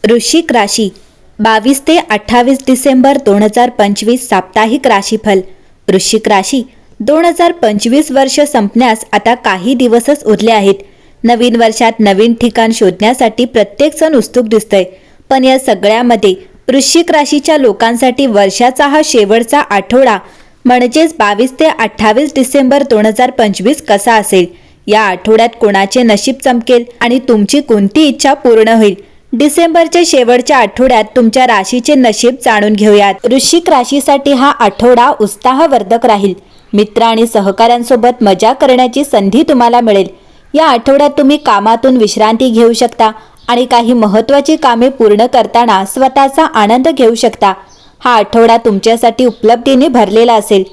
वृश्चिक राशी 22 ते 28 डिसेंबर 2025 साप्ताहिक राशीफल। वृश्चिक राशी 2025 वर्ष संपण्यास आता काही दिवसच उरले आहेत। नवीन वर्षात नवीन ठिकाण शोधण्यासाठी प्रत्येक जण उत्सुक दिसतोय, पण या सगळ्यामध्ये वृश्चिक राशीच्या लोकांसाठी वर्षाचा हा शेवटचा आठवडा म्हणजेच 22 ते 28 डिसेंबर 2025 कसा असेल, या आठवड्यात कोणाचे नशीब चमकेल आणि तुमची कोणती इच्छा पूर्ण होईल, डिसेंबरच्या शेवटच्या आठवड्यात तुमच्या राशीचे नशीब जाणून घेऊयात। वृश्चिक राशीसाठी हा आठवडा उत्साहवर्धक राहील। मित्र आणि सहकाऱ्यांसोबत मजा करण्याची संधी तुम्हाला मिळेल। या आठवड्यात तुम्ही कामातून विश्रांती घेऊ शकता आणि काही महत्त्वाची कामे पूर्ण करताना स्वतःचा आनंद घेऊ शकता। हा आठवडा तुमच्यासाठी उपलब्धीने भरलेला असेल।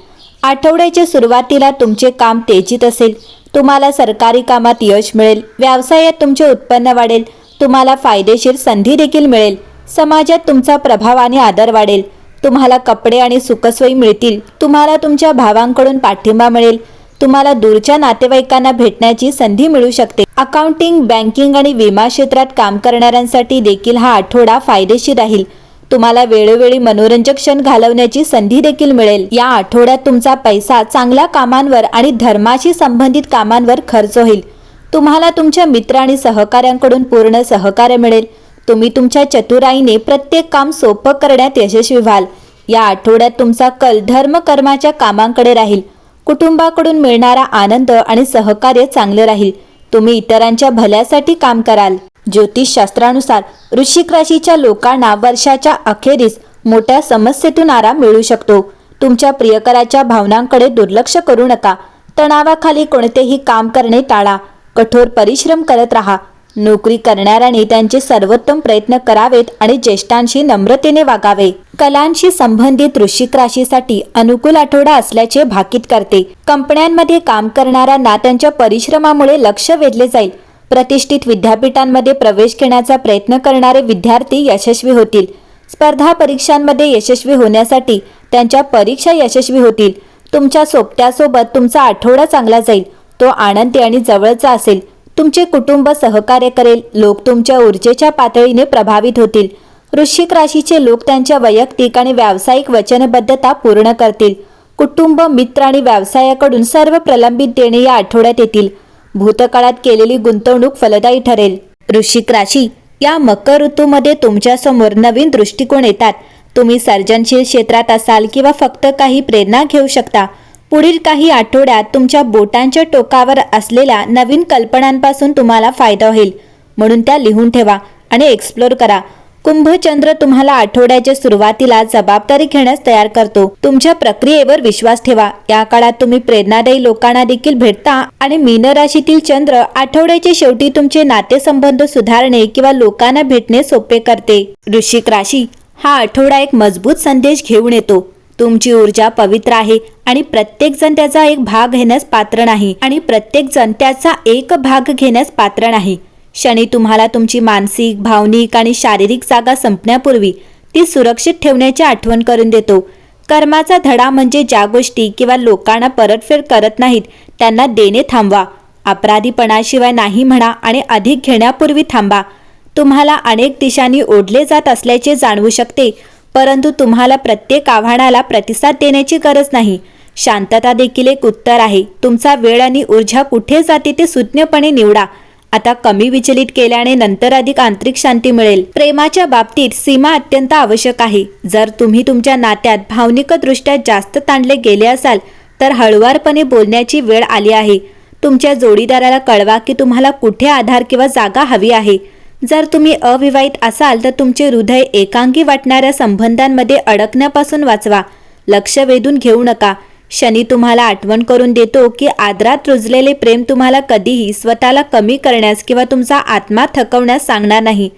आठवड्याच्या सुरुवातीला तुमचे काम तेजीत असेल। तुम्हाला सरकारी कामात यश मिळेल। व्यवसायात तुमचे उत्पन्न वाढेल। तुम्हाला फायदेशीर संधी देखील मिळेल। समाजात तुमचा प्रभाव आणि आदर वाढेल। तुम्हाला कपडे आणि सुखसोयी मिळतील। तुम्हाला तुमच्या भावांकडून पाठिंबा मिळेल। तुम्हाला दूरच्या नातेवाईकांना भेटण्याची संधी मिळू शकते। अकाउंटिंग, बँकिंग आणि विमा क्षेत्रात काम करणाऱ्यांसाठी देखील हा आठवडा फायदेशीर राहील। तुम्हाला वेळोवेळी मनोरंजक क्षण घालवण्याची संधी देखील मिळेल। या आठवड्यात तुमचा पैसा चांगल्या कामांवर आणि धर्माशी संबंधित कामांवर खर्च होईल। तुम्हाला तुमच्या मित्र आणि सहकाऱ्यांकडून पूर्ण सहकार्य मिळेल। तुम्ही तुमच्या चतुराईने प्रत्येक काम सोपं करण्यात यशस्वी व्हाल। या आठवड्यात तुमचा कल धर्मकर्माच्या कामांकडे राहील। कुटुंबाकडून मिळणारा आनंद आणि सहकार्य चांगले राहील। तुम्ही इतरांच्या भल्यासाठी काम कराल। ज्योतिषशास्त्रानुसार वृश्चिक राशीच्या लोकांना वर्षाच्या अखेरीस मोठ्या समस्येतून आराम मिळू शकतो। तुमच्या प्रियकराच्या भावनांकडे दुर्लक्ष करू नका। तणावाखाली कोणतेही काम करणे टाळा। कठोर परिश्रम करत राहा। नोकरी करणाऱ्यांनी त्यांचे सर्वोत्तम प्रयत्न करावेत आणि ज्येष्ठांशी नम्रतेने वागावे। कलांशी संबंधित वृश्चिक राशीसाठी अनुकूल आठवडा असल्याचे भाकीत करते। कंपन्यांमध्ये काम करणाऱ्यांना त्यांच्या परिश्रमामुळे लक्ष वेधले जाईल। प्रतिष्ठित विद्यापीठांमध्ये प्रवेश घेण्याचा प्रयत्न करणारे विद्यार्थी यशस्वी होतील। स्पर्धा परीक्षांमध्ये यशस्वी होण्यासाठी त्यांच्या परीक्षा यशस्वी होतील। तुमच्या सोबत्यासोबत तुमचा आठवडा चांगला जाईल। तो आनंदी आणि जवळचा असेल। तुमचे कुटुंब सहकार्य करेल। लोक तुमच्या ऊर्जेच्या पातळीने प्रभावित होतील। वृश्चिक राशीचे लोक त्यांच्या वैयक्तिक आणि व्यावसायिक वचनबद्धता पूर्ण करतील। कुटुंब, मित्र आणि व्यवसायाकडून सर्व प्रलंबित देणे या आठवड्यात येतील। भूतकाळात केलेली गुंतवणूक फलदायी ठरेल। वृश्चिक राशी या मकर ऋतूमध्ये तुमच्यासमोर नवीन दृष्टिकोन येतात। तुम्ही सर्जनशील क्षेत्रात असाल किंवा फक्त काही प्रेरणा घेऊ शकता। पुढील काही आठवड्यात तुमच्या बोटांच्या टोकावर असलेल्या नवीन कल्पनांपासून तुम्हाला फायदा होईल, म्हणून त्या लिहून ठेवा आणि एक्सप्लोर करा। कुंभ चंद्र तुम्हाला आठवड्याच्या सुरुवातीला जबाबदारी घेण्यास तयार करतो। तुमच्या प्रक्रियेवर विश्वास ठेवा। या काळात तुम्ही प्रेरणादायी लोकांना देखील भेटता आणि मीन राशीतील चंद्र आठवड्याच्या शेवटी तुमचे नातेसंबंध सुधारणे किंवा लोकांना भेटणे सोपे करते। वृश्चिक राशी हा आठवडा एक मजबूत संदेश घेऊन येतो। तुमची ऊर्जा पवित्र आहे आणि प्रत्येक जण त्याचा एक भाग घेण्यास पात्र नाही। शनी तुम्हाला तुमची मानसिक, भावनिक आणि शारीरिक जागा संपण्यापूर्वी ती सुरक्षित ठेवण्याची आठवण करून देतो। कर्माचा धडा म्हणजे ज्या गोष्टी किंवा लोकांना परतफेड करत नाहीत त्यांना देणे थांबवा। अपराधीपणाशिवाय नाही म्हणा आणि अधिक घेण्यापूर्वी थांबा। तुम्हाला अनेक दिशांनी ओढले जात असल्याचे जाणवू शकते, परंतु तुम्हाला प्रत्येक आव्हानाला प्रतिसाद देण्याची गरज नाही। शांतता देखील एक उत्तर आहे। तुमचा वेळ आणि ऊर्जा कुठे जाते ते सुज्ञपणे निवडा। आता कमी विचलित केल्याने नंतर अधिक आंतरिक शांती मिळेल। प्रेमाच्या बाबतीत सीमा अत्यंत आवश्यक आहे। जर तुम्ही तुमच्या नात्यात भावनिकदृष्ट्या जास्त ताणले गेले असाल तर हळुवारपणे बोलण्याची वेळ आली आहे। तुमच्या जोडीदाराला कळवा की तुम्हाला कुठे आधार किंवा जागा हवी आहे। जर तुम्ही अविवाहित असाल तर तुमचे हृदय एकांगी वाटणाऱ्या संबंधांमध्ये अडकण्यापासून वाचवा। लक्ष वेधून घेऊ नका। शनी तुम्हाला आठवण करून देतो की आदरात रुजलेले प्रेम तुम्हाला कधीही स्वतःला कमी करण्यास किंवा तुमचा आत्मा थकवण्यास सांगणार नाही।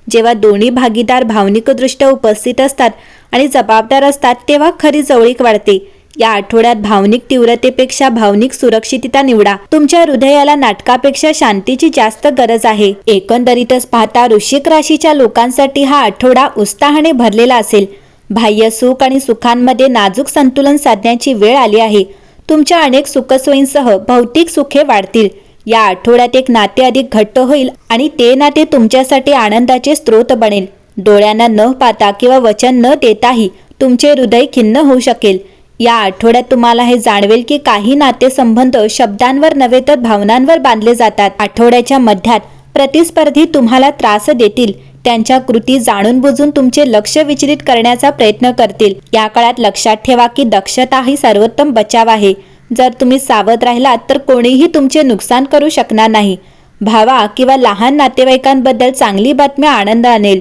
जेव्हा दोन्ही भागीदार भावनिकदृष्ट्या उपस्थित असतात आणि जबाबदार असतात तेव्हा खरी जवळीक वाढते। या आठवड्यात भावनिक तीव्रतेपेक्षा भावनिक सुरक्षितता निवडा। तुमच्या हृदयाला नाटकापेक्षा शांतीची जास्त गरज आहे। एकंदरीतच पाहता वृश्चिक राशीच्या लोकांसाठी हा आठवडा उत्साहाने भरलेला असेल। बाह्य सुख आणि सुखांमध्ये नाजूक संतुलन साधण्याची वेळ आली आहे। तुमच्या अनेक सुखसोयींसह भौतिक सुखे वाढतील। या आठवड्यात एक नाते अधिक घट्ट होईल आणि ते नाते तुमच्यासाठी आनंदाचे स्रोत बनेल। डोळ्यांना न पाहता किंवा वचन न देताही तुमचे हृदय खिन्न होऊ शकेल. या आठवड्यात तुम्हाला हे जाणवेल की काही नातेसंबंध शब्दांवर नव्हे तर भावनांवर बांधले जातात. आठवड्याच्या मध्यात प्रतिस्पर्धी तुम्हाला त्रास देतील. त्यांच्या कृती जाणून बुजून तुमचे लक्ष विचलित करण्याचा प्रयत्न करतील. या काळात लक्षात ठेवा की दक्षता ही सर्वोत्तम बचाव आहे. जर तुम्ही सावध राहिलात तर कोणीही तुमचे नुकसान करू शकणार नाही. भावा किंवा लहान नातेवाईकांबद्दल चांगली बातमी आनंद आणेल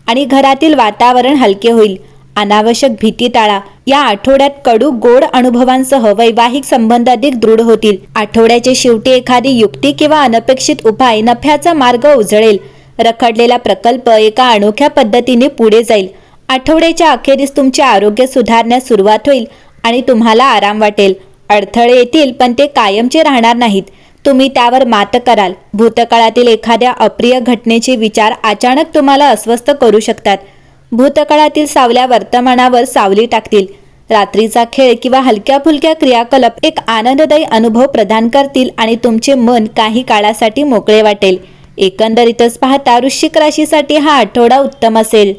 आणि घरातील वातावरण हलके होईल. अनावश्यक भीती टाळा. या आठवड्यात कडू गोड अनुभवांसह वैवाहिक संबंध अधिक दृढ होतील. आठवड्याच्या शेवटी एखादी युक्ती किंवा अनपेक्षित उपाय नफ्याचा मार्ग उजळेल. रखडलेला प्रकल्प एका अनोख्या पद्धतीने पुढे जाईल. आठवड्याच्या अखेरीस तुमचे आरोग्य सुधारण्यास सुरुवात होईल आणि तुम्हाला आराम वाटेल. अडथळे येतील पण ते कायमचे राहणार नाहीत. तुम्ही त्यावर मात कराल. भूतकाळातील एखाद्या अप्रिय घटनेचे विचार अचानक तुम्हाला अस्वस्थ करू शकतात. भूतकाळातील सावल्या वर्तमानावर सावली टाकतील. रात्रीचा खेळ किंवा हलक्या फुलक्या क्रियाकलाप एक आनंददायी अनुभव प्रदान करतील आणि तुमचे मन काही काळासाठी मोकळे वाटेल. एकंदरीतच पाहता वृश्चिक राशीसाठी हा आठवडा उत्तम असेल.